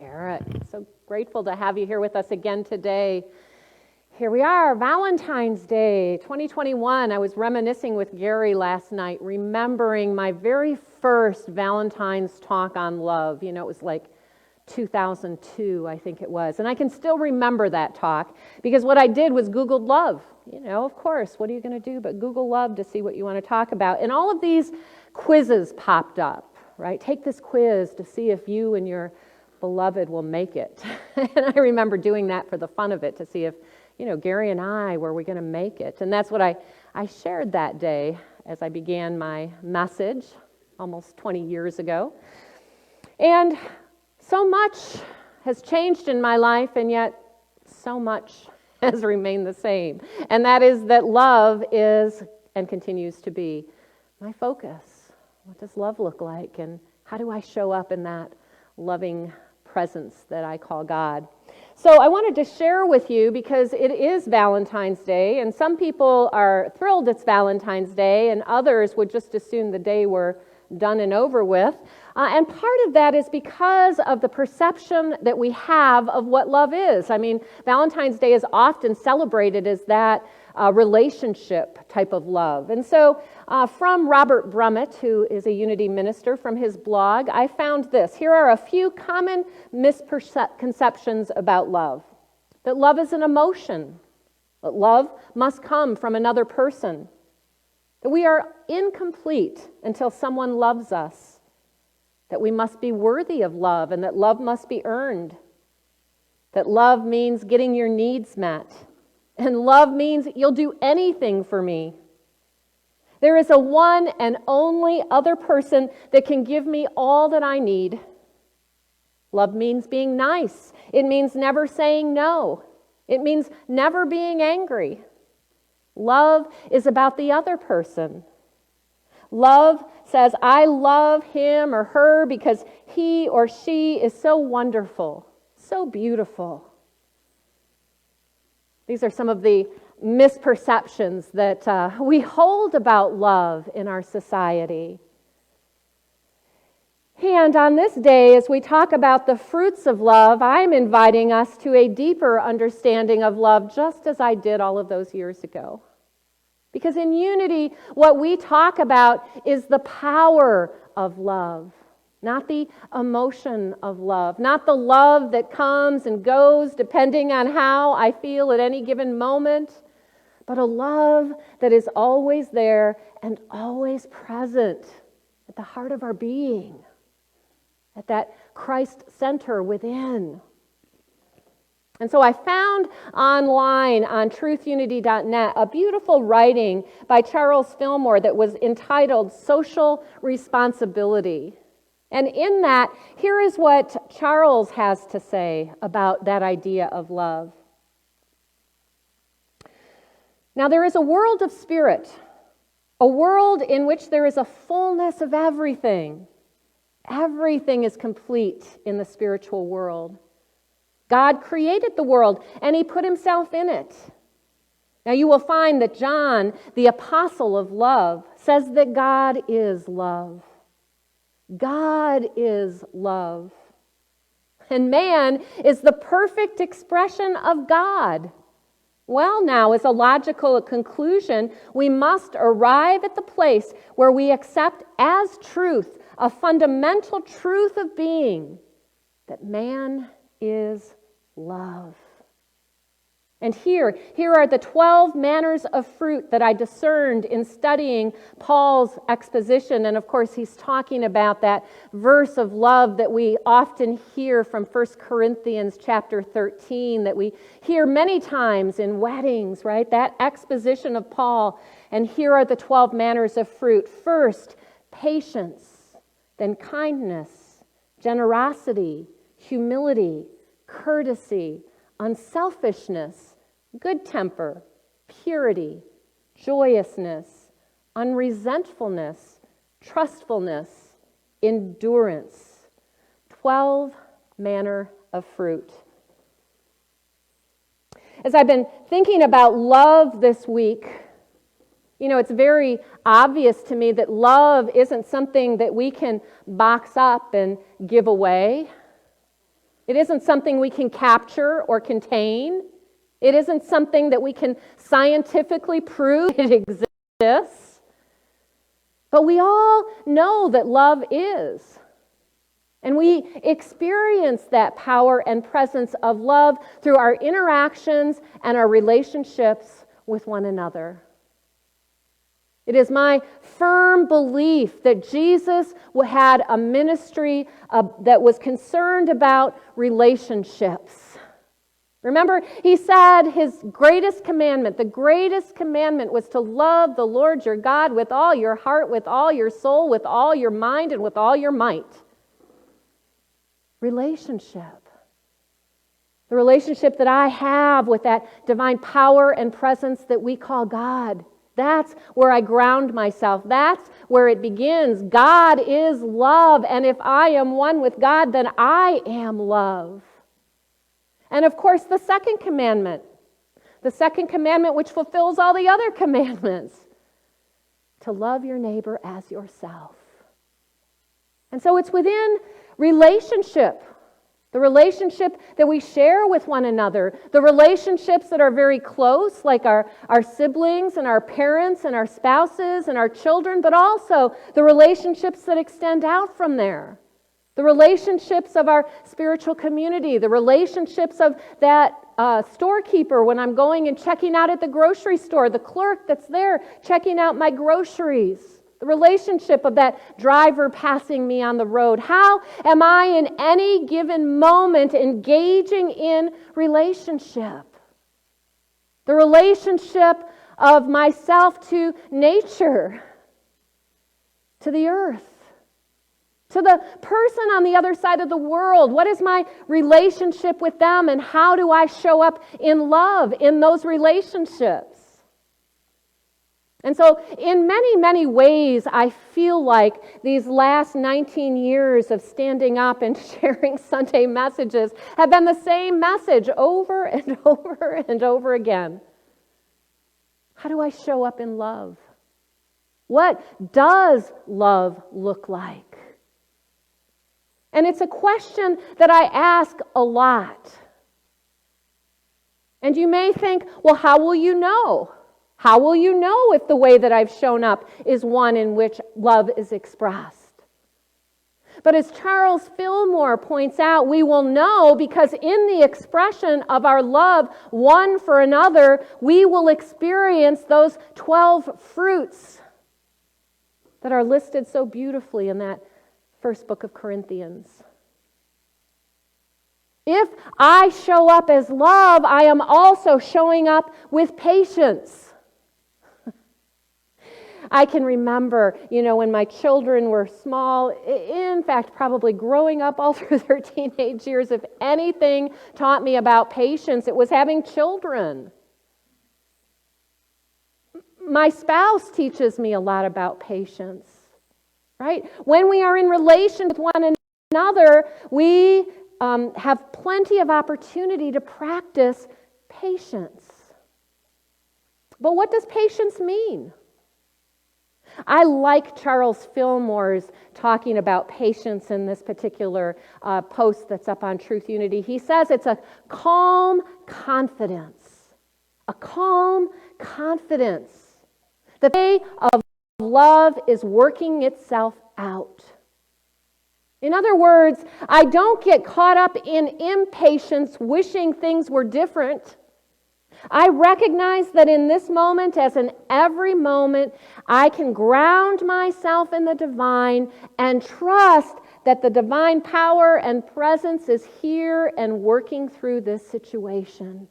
Eric. So grateful to have you here with us again today. Here we are, Valentine's Day 2021. I was reminiscing with Gary last night, remembering my very first Valentine's talk on love. You know, it was like 2002, I think it was. And I can still remember that talk because what I did was Googled love. You know, of course, what are you going to do but Google love to see what you want to talk about? And all of these quizzes popped up, right? Take this quiz to see if you and your beloved will make it. And I remember doing that for the fun of it to see if, you know, Gary and I, were we going to make it? And that's what I shared that day as I began my message almost 20 years ago. And so much has changed in my life, and yet so much has remained the same. And that is that love is and continues to be my focus. What does love look like? And how do I show up in that loving presence that I call God? So I wanted to share with you because it is Valentine's Day, and some people are thrilled it's Valentine's Day, and others would just assume the day were done and over with. And part of that is because of the perception that we have of what love is. I mean, Valentine's Day is often celebrated as that relationship type of love. And so from Robert Brummett, who is a Unity minister, from his blog, I found this. Here are a few common misconceptions about love. That love is an emotion. That love must come from another person. That we are incomplete until someone loves us. That we must be worthy of love and that love must be earned. That love means getting your needs met. And love means you'll do anything for me. There is a one and only other person that can give me all that I need. Love means being nice. It means never saying no. It means never being angry. Love is about the other person. Love says, I love him or her because he or she is so wonderful, so beautiful. These are some of the misperceptions that we hold about love in our society. And on this day, as we talk about the fruits of love, I'm inviting us to a deeper understanding of love, just as I did all of those years ago. Because in Unity, what we talk about is the power of love, not the emotion of love, not the love that comes and goes depending on how I feel at any given moment, but a love that is always there and always present at the heart of our being, at that Christ center within. And so I found online on truthunity.net a beautiful writing by Charles Fillmore that was entitled Social Responsibility. And in that, here is what Charles has to say about that idea of love. Now, there is a world of spirit, a world in which there is a fullness of everything. Everything is complete in the spiritual world. God created the world, and he put himself in it. Now you will find that John, the apostle of love, says that God is love. God is love. And man is the perfect expression of God. Well, now, as a logical conclusion, we must arrive at the place where we accept as truth, a fundamental truth of being, that man is love. And here are the 12 manners of fruit that I discerned in studying Paul's exposition. And of course, he's talking about that verse of love that we often hear from 1 Corinthians chapter 13, that we hear many times in weddings, right? That exposition of Paul. And here are the 12 manners of fruit. First, patience, then kindness, generosity, humility, courtesy, unselfishness, good temper, purity, joyousness, unresentfulness, trustfulness, endurance. 12 manner of fruit. As I've been thinking about love this week, you know, it's very obvious to me that love isn't something that we can box up and give away. It isn't something we can capture or contain. It isn't something that we can scientifically prove it exists. But we all know that love is. And we experience that power and presence of love through our interactions and our relationships with one another. It is my firm belief that Jesus had a ministry that was concerned about relationships. Remember, he said his greatest commandment, the greatest commandment was to love the Lord your God with all your heart, with all your soul, with all your mind, and with all your might. Relationship. The relationship that I have with that divine power and presence that we call God. That's where I ground myself. That's where it begins. God is love, and if I am one with God, then I am love. And of course, the second commandment which fulfills all the other commandments, to love your neighbor as yourself. And so it's within relationship, the relationship that we share with one another, the relationships that are very close, like our siblings and our parents and our spouses and our children, but also the relationships that extend out from there. The relationships of our spiritual community, the relationships of that storekeeper when I'm going and checking out at the grocery store, the clerk that's there checking out my groceries, the relationship of that driver passing me on the road. How am I in any given moment engaging in relationship? The relationship of myself to nature, to the earth, to the person on the other side of the world. What is my relationship with them, and how do I show up in love in those relationships? And so in many, many ways, I feel like these last 19 years of standing up and sharing Sunday messages have been the same message over and over and over again. How do I show up in love? What does love look like? And it's a question that I ask a lot. And you may think, well, how will you know? How will you know if the way that I've shown up is one in which love is expressed? But as Charles Fillmore points out, we will know because in the expression of our love one for another, we will experience those 12 fruits that are listed so beautifully in that first book of Corinthians. If I show up as love, I am also showing up with patience. I can remember, when my children were small, in fact, probably growing up all through their teenage years, if anything taught me about patience, it was having children. My spouse teaches me a lot about patience, right? When we are in relation with one another, we have plenty of opportunity to practice patience. But what does patience mean? I like Charles Fillmore's talking about patience in this particular post that's up on Truth Unity. He says it's a calm confidence. A calm confidence. The way of love is working itself out. In other words, I don't get caught up in impatience wishing things were different. I recognize that in this moment, as in every moment, I can ground myself in the divine and trust that the divine power and presence is here and working through this situation.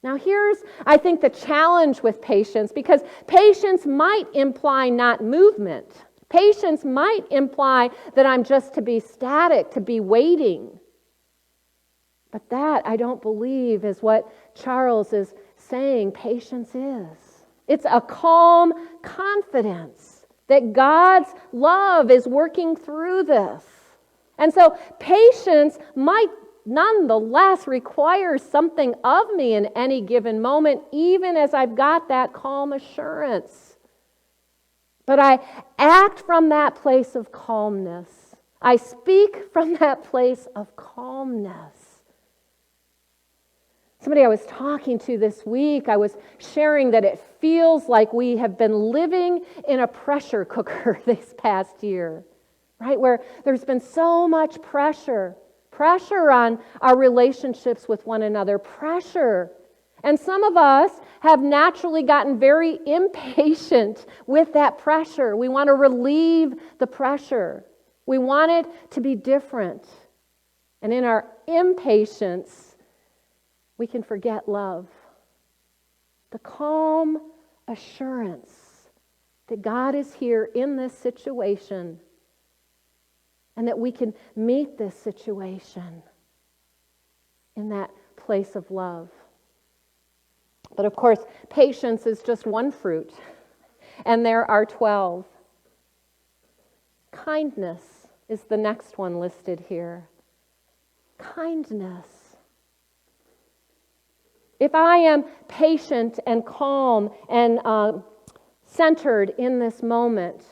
Now here's, I think, the challenge with patience, because patience might imply not movement. Patience might imply that I'm just to be static, to be waiting. But that, I don't believe, is what Charles is saying patience is. It's a calm confidence that God's love is working through this. And so patience might nonetheless require something of me in any given moment, even as I've got that calm assurance. But I act from that place of calmness, I speak from that place of calmness. Somebody I was talking to this week, I was sharing that it feels like we have been living in a pressure cooker this past year, right? Where there's been so much pressure on our relationships with one another, pressure. And some of us have naturally gotten very impatient with that pressure. We want to relieve the pressure. We want it to be different. And in our impatience, we can forget love. The calm assurance that God is here in this situation and that we can meet this situation in that place of love. But of course, patience is just one fruit, and there are 12. Kindness is the next one listed here. Kindness. If I am patient and calm and centered in this moment,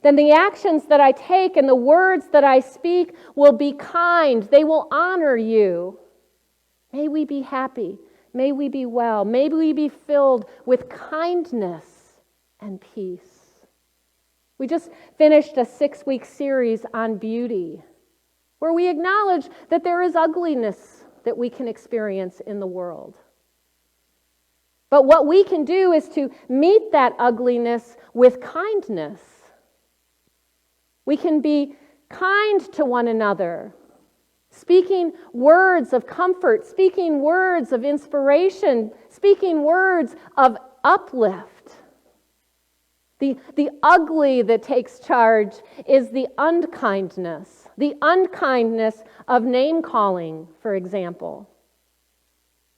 then the actions that I take and the words that I speak will be kind. They will honor you. May we be happy. May we be well. May we be filled with kindness and peace. We just finished a 6-week series on beauty, where we acknowledge that there is ugliness that we can experience in the world. But what we can do is to meet that ugliness with kindness. We can be kind to one another, speaking words of comfort, speaking words of inspiration, speaking words of uplift. The ugly that takes charge is the unkindness of name-calling, for example.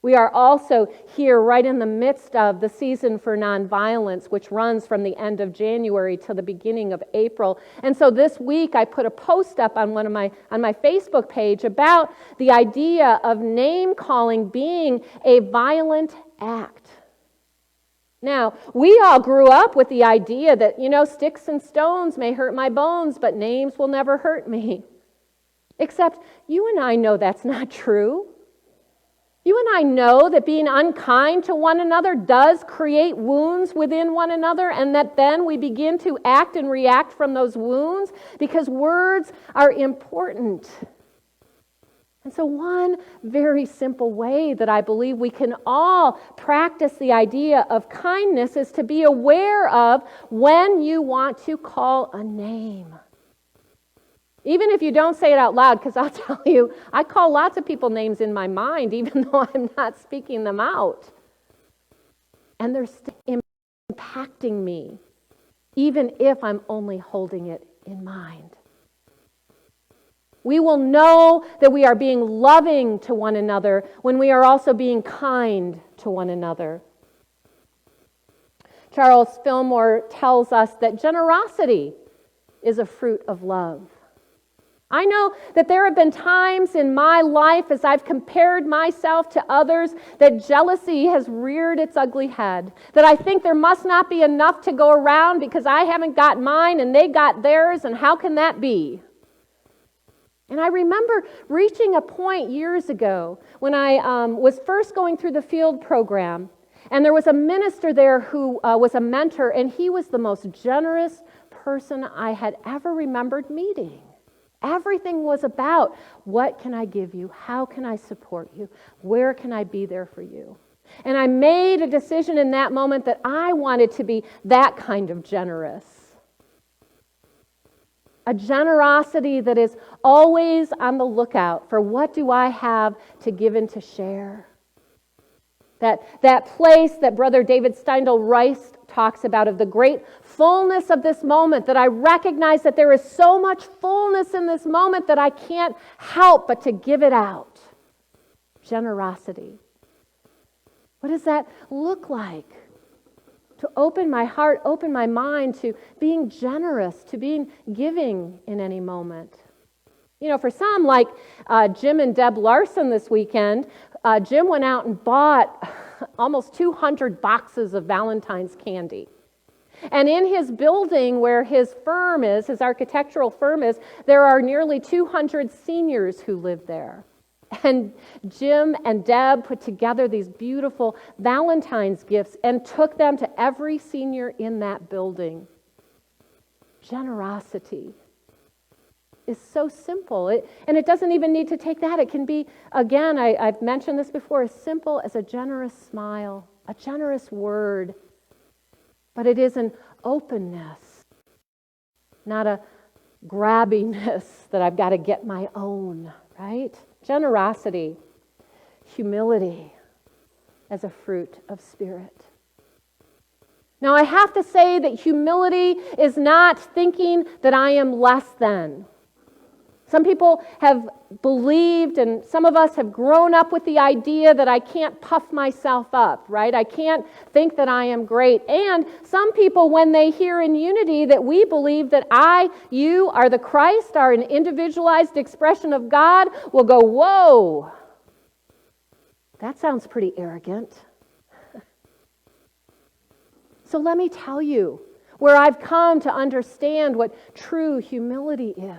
We are also here right in the midst of the season for nonviolence, which runs from the end of January to the beginning of April. And so this week I put a post up on my Facebook page about the idea of name-calling being a violent act. Now, we all grew up with the idea that, sticks and stones may hurt my bones, but names will never hurt me. Except you and I know that's not true. You and I know that being unkind to one another does create wounds within one another, and that then we begin to act and react from those wounds because words are important. And so one very simple way that I believe we can all practice the idea of kindness is to be aware of when you want to call a name. Even if you don't say it out loud, because I'll tell you, I call lots of people names in my mind, even though I'm not speaking them out. And they're still impacting me, even if I'm only holding it in mind. We will know that we are being loving to one another when we are also being kind to one another. Charles Fillmore tells us that generosity is a fruit of love. I know that there have been times in my life as I've compared myself to others that jealousy has reared its ugly head. That I think there must not be enough to go around because I haven't got mine and they got theirs, and how can that be? And I remember reaching a point years ago when I was first going through the field program, and there was a minister there who was a mentor, and he was the most generous person I had ever remembered meeting. Everything was about, what can I give you? How can I support you? Where can I be there for you? And I made a decision in that moment that I wanted to be that kind of generous. A generosity that is always on the lookout for what do I have to give and to share. That place that Brother David Steindl Rice talks about of the great fullness of this moment, that I recognize that there is so much fullness in this moment that I can't help but to give it out. Generosity. What does that look like? To open my heart, open my mind to being generous, to being giving in any moment. For some, like Jim and Deb Larson this weekend, Jim went out and bought almost 200 boxes of Valentine's candy. And in his building where his firm is, his architectural firm is, there are nearly 200 seniors who live there. And Jim and Deb put together these beautiful Valentine's gifts and took them to every senior in that building. Generosity is so simple. And it doesn't even need to take that. It can be, again, I've mentioned this before, as simple as a generous smile, a generous word. But it is an openness, not a grabbiness that I've got to get my own, right? Generosity, humility as a fruit of spirit. Now, I have to say that humility is not thinking that I am less than. Some people have believed, and some of us have grown up with the idea that I can't puff myself up, right? I can't think that I am great. And some people, when they hear in unity that we believe that you are the Christ, are an individualized expression of God, will go, whoa, that sounds pretty arrogant. So let me tell you where I've come to understand what true humility is.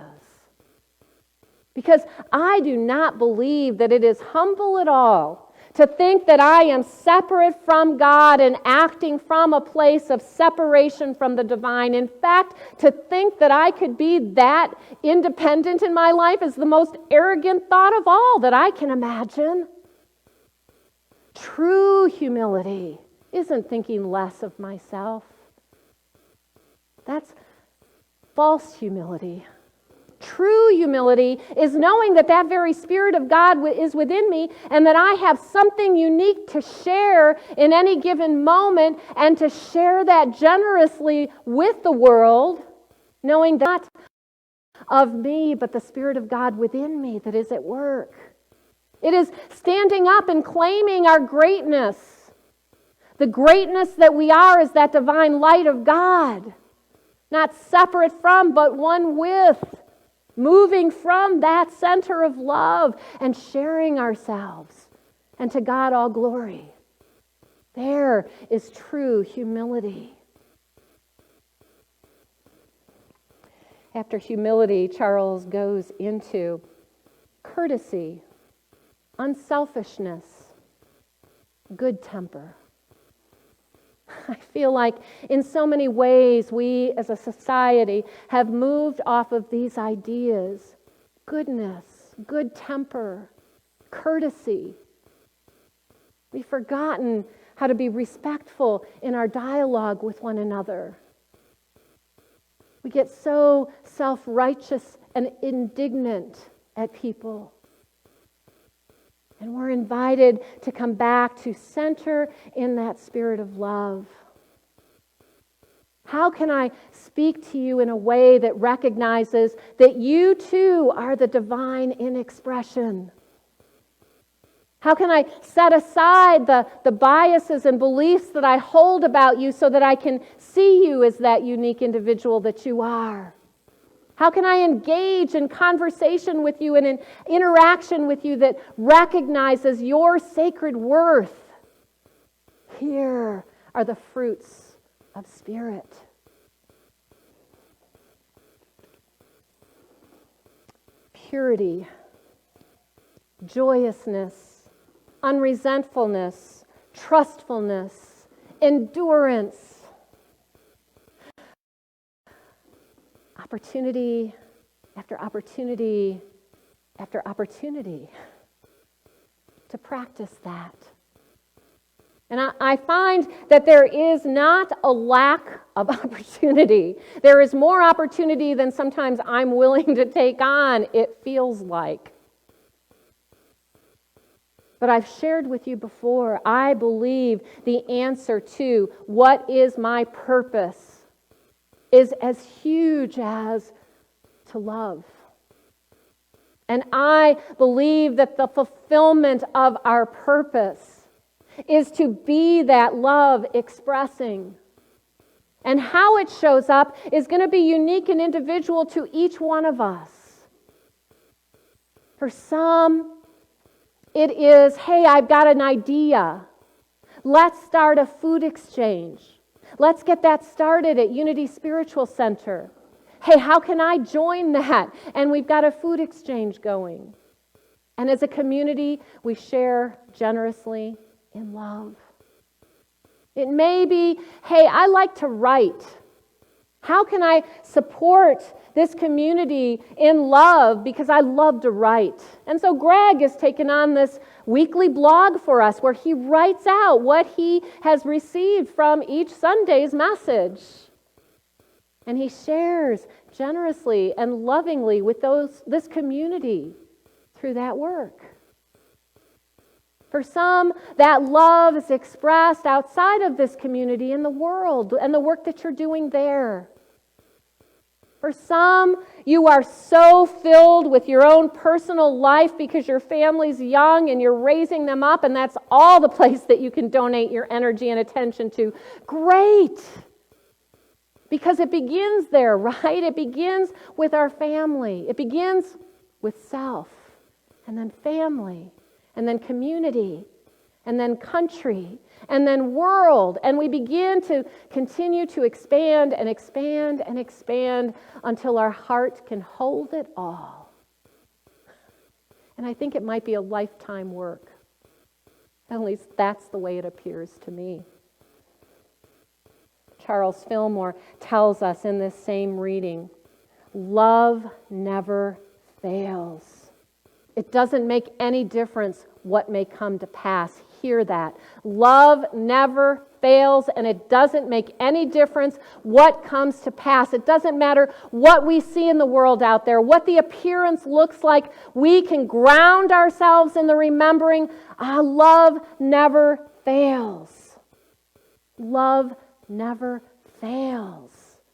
Because I do not believe that it is humble at all to think that I am separate from God and acting from a place of separation from the divine. In fact, to think that I could be that independent in my life is the most arrogant thought of all that I can imagine. True humility isn't thinking less of myself. That's false humility. True humility is knowing that that very Spirit of God is within me and that I have something unique to share in any given moment and to share that generously with the world, knowing that not of me but the Spirit of God within me that is at work. It is standing up and claiming our greatness. The greatness that we are is that divine light of God, not separate from but one with. Moving from that center of love and sharing ourselves. And to God all glory. There is true humility. After humility, Charles goes into courtesy, unselfishness, good temper. I feel like in so many ways we as a society have moved off of these ideas. Goodness, good temper, courtesy. We've forgotten how to be respectful in our dialogue with one another. We get so self-righteous and indignant at people. And we're invited to come back to center in that spirit of love. How can I speak to you in a way that recognizes that you too are the divine in expression? How can I set aside the biases and beliefs that I hold about you so that I can see you as that unique individual that you are? How can I engage in conversation with you and in interaction with you that recognizes your sacred worth? Here are the fruits of Spirit. Purity, joyousness, unresentfulness, trustfulness, endurance, opportunity after opportunity after opportunity to practice that. And I find that there is not a lack of opportunity. There is more opportunity than sometimes I'm willing to take on, it feels like. But I've shared with you before, I believe the answer to what is my purpose is as huge as to love. And I believe that the fulfillment of our purpose is to be that love expressing. And how it shows up is going to be unique and individual to each one of us. For some, it is, hey, I've got an idea. Let's start a food exchange. Let's get that started at Unity Spiritual Center. Hey, how can I join that? And we've got a food exchange going. And as a community, we share generously in love. It may be, hey, I like to write. How can I support this community in love because I love to write? And so Greg has taken on this weekly blog for us where he writes out what he has received from each Sunday's message. And he shares generously and lovingly with this community through that work. For some, that love is expressed outside of this community in the world and the work that you're doing there. For some, you are so filled with your own personal life because your family's young and you're raising them up, and that's all the place that you can donate your energy and attention to. Great! Because it begins there, right? It begins with our family. It begins with self, and then family, and then community, and then country, and then world. And we begin to continue to expand and expand and expand until our heart can hold it all. And I think it might be a lifetime work. At least that's the way it appears to me. Charles Fillmore tells us in this same reading, love never fails. It doesn't make any difference what may come to pass. Hear that. Love never fails, and it doesn't make any difference what comes to pass. It doesn't matter what we see in the world out there, what the appearance looks like. We can ground ourselves in the remembering, love never fails. Love never fails.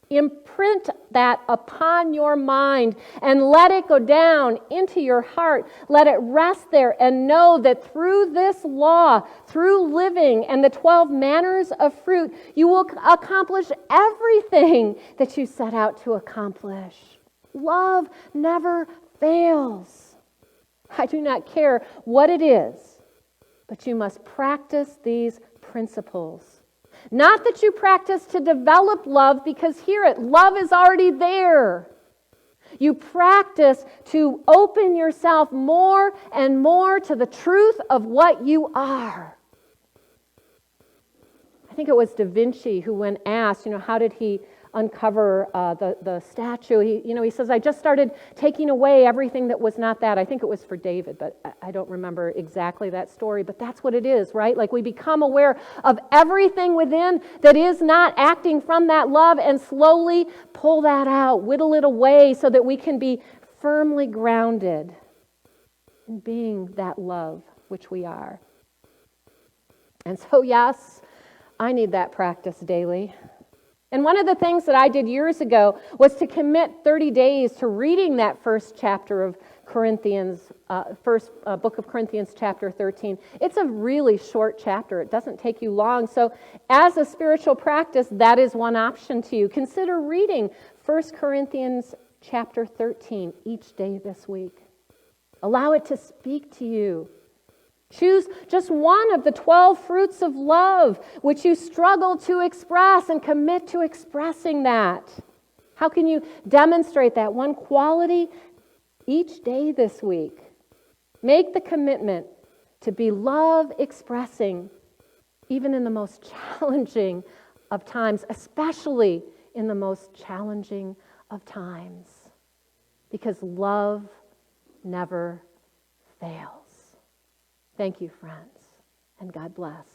Imprint that upon your mind and let it go down into your heart. Let it rest there and know that through this law, through living and the 12 manners of fruit, you will accomplish everything that you set out to accomplish. Love never fails. I do not care what it is, but you must practice these principles. Not that you practice to develop love, because hear it, love is already there. You practice to open yourself more and more to the truth of what you are. I think it was Da Vinci who, when asked, how did he uncover the statue? He says, I just started taking away everything that was not that. I think it was for David, but I don't remember exactly that story. But that's what it is, right? Like we become aware of everything within that is not acting from that love and slowly pull that out, whittle it away so that we can be firmly grounded in being that love which we are. And so, yes, I need that practice daily. And one of the things that I did years ago was to commit 30 days to reading that first chapter of Corinthians, book of Corinthians chapter 13. It's a really short chapter. It doesn't take you long. So as a spiritual practice, that is one option to you. Consider reading 1 Corinthians chapter 13 each day this week. Allow it to speak to you. Choose just one of the 12 fruits of love which you struggle to express and commit to expressing that. How can you demonstrate that one quality each day this week? Make the commitment to be love expressing even in the most challenging of times, especially in the most challenging of times, because love never fails. Thank you, friends, and God bless.